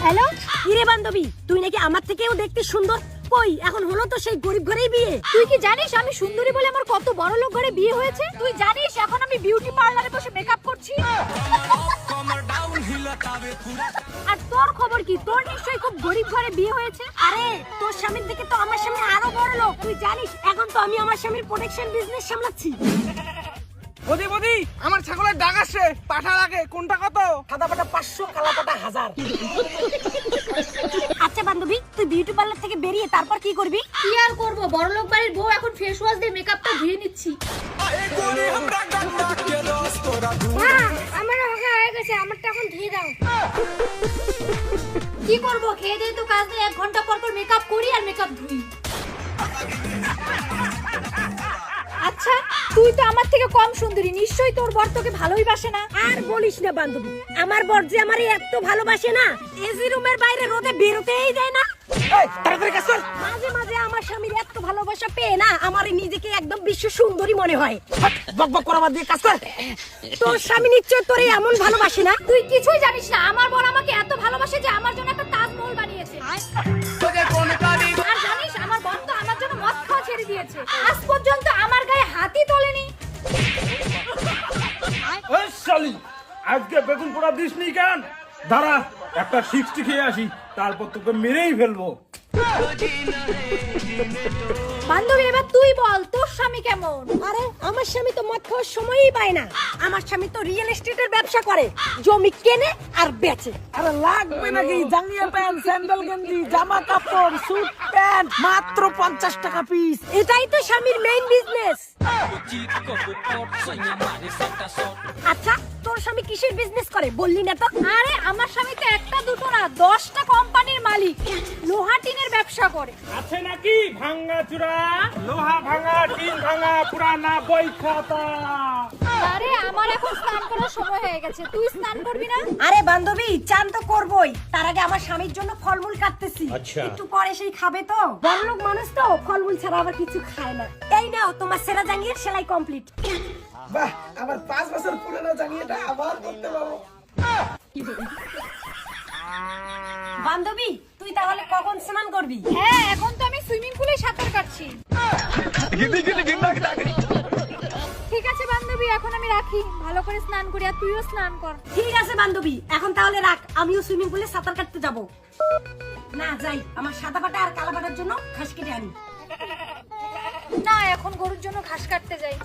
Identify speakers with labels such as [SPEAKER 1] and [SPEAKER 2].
[SPEAKER 1] Hello, কিরে বান্ধবী, তুই নাকি আমার থেকেও দেখতে সুন্দর। কই এখন হলো তো সেই গরিব ঘরেই বিয়ে।
[SPEAKER 2] তুই কি জানিস আমি সুন্দরী বলে আমার কত বড় লোক ঘরে বিয়ে হয়েছে? তুই জানিস এখন আমি বিউটি পার্লারে বসে মেকআপ করছি? আর তোর খবর কি? তোর নিশ্চয়ই খুব গরিব ঘরে বিয়ে হয়েছে।
[SPEAKER 1] আরে তোর স্বামীর দিকে তো আমার স্বামী আরো বড় লোক। তুই জানিস এখন তো আমি আমার স্বামীর প্রোডাকশন বিজনেস সামলাচ্ছি।
[SPEAKER 3] বদি বদি আমার ছাগলের ডাক আসছে, পাঠা লাগে, কোনটা কত?
[SPEAKER 1] সাদা পাটা 500, কালা পাটা 1000। আচ্ছা বান্ধবী, তুই বিউটি পার্লার থেকে বেরিয়ে তারপর কি করবি?
[SPEAKER 2] কি আর করব, বড় লোক বাড়ির বউ এখন ফেস ওয়াশ দিয়ে মেকআপটা ধুয়ে নিচ্ছি।
[SPEAKER 1] আমার হয়ে গেছে, আমারটা এখন ধুয়ে দাও।
[SPEAKER 2] কি করব, খেয়ে দিয়ে তো কাজ নেই, 1 ঘন্টা পর পর মেকআপ করি আর মেকআপ ধুই। আচ্ছা, তুই তো আমার থেকে কম সুন্দরী, নিশ্চয়ই তোর বর তোকে ভালোই বাসে না।
[SPEAKER 1] আর বলিস না বান্ধবী, আমার বর যে আমারে এত ভালোবাসে না, এসি রুমের বাইরে রোদে বেরোতেই দেয় না।
[SPEAKER 3] এই তাড়াতাড়ি কাজ কর।
[SPEAKER 1] মাঝে মাঝে আমার স্বামীর এত ভালোবাসা পেয়ে না আমার নিজেকে একদম বিশ্ব সুন্দরী মনে হয়।
[SPEAKER 3] বক বক করা বাদ দিয়ে কাজ কর।
[SPEAKER 1] তোর স্বামী নিশ্চয় তোরে এমন ভালোবাসে না।
[SPEAKER 2] তুই কিছুই জানিস না, আমার বর আমাকে এত ভালোবাসে যে আমার জন্য একটা তাজমহল বানিয়েছে। আর জানিস আমার বর তো আমার জন্য মদ খাওয়া ছেড়ে দিয়েছে। আজ পর্যন্ত আমার গায়ে হাতই তোলেনি।
[SPEAKER 4] এই শালি, আজকে বেগুন পোড়া দিসনি কেন? দাঁড়া, একটা 60 খেয়ে আসি, তারপর তোকে মেরেই ফেলবো।
[SPEAKER 2] বান্ধবী এবার তুই বল, তোর স্বামী কেমন?
[SPEAKER 1] আরে আমার স্বামী তো মদ খাওয়ার সময়ই পায় না। আমার স্বামী তো রিয়েল এস্টেটের ব্যবসা করে, জমি কেনে আর বেচে।
[SPEAKER 3] আরে লাগবে নাকি? জাঙ্গিয়া প্যান্ট, স্যান্ডেল গেঞ্জি, জামা কাপড়, স্যুট প্যান্ট মাত্র 50 টাকা পিস।
[SPEAKER 1] এটাই তো স্বামীর মেইন বিজনেস। আচ্ছা তোর স্বামী কিসের বিজনেস করে বললি না তো?
[SPEAKER 2] আরে আমার স্বামী তো একটা দুটো না 10টা কোম্পানির মালিক, লোহা টিনের ব্যবসা করে।
[SPEAKER 4] আছে নাকি ভাঙা চূড়া, লোহা ভাঙা, টিন ভাঙা, পুরানা বই খাতা?
[SPEAKER 2] আরে আমার এখন স্নান করার সময় হয়ে গেছে, তুই স্নান করবি না?
[SPEAKER 1] আরে বান্ধবী, চান তো করবই, তার আগে আমার স্বামীর জন্য ফলমূল কাটতেছি।
[SPEAKER 4] আচ্ছা।
[SPEAKER 1] একটু পরে সেই খাবে তো, বড়লোক মানুষ তো ফলমূল ছাড়া আবার কিছু খায় না। এই নাও তোমার সেরা জাঙ্গিয়ার সেলাই কমপ্লিট।
[SPEAKER 3] বাহ, আবার 5 বছর পুরনো জাঙ্গিয়াটা আবার করতে পারবো।
[SPEAKER 1] বান্ধবী তুই তাহলে কখন স্নান করবি?
[SPEAKER 2] হ্যাঁ, এখন তো আমি সুইমিং পুলে সাঁতার কাটছি। ঠিক আছে বান্ধবী, এখন আমি রাখি, ভালো করে স্নান করি আর তুইও স্নান কর।
[SPEAKER 1] ঠিক আছে বান্ধবী, এখন তাহলে রাখ, আমিও সুইমিং পুলে সাঁতার কাটতে যাব। না যাই, আমার সাদা পাটা আর কালো পাটার জন্য ঘাস কেটে আনি।
[SPEAKER 2] না, এখন গরুর জন্য ঘাস কাটতে যাই।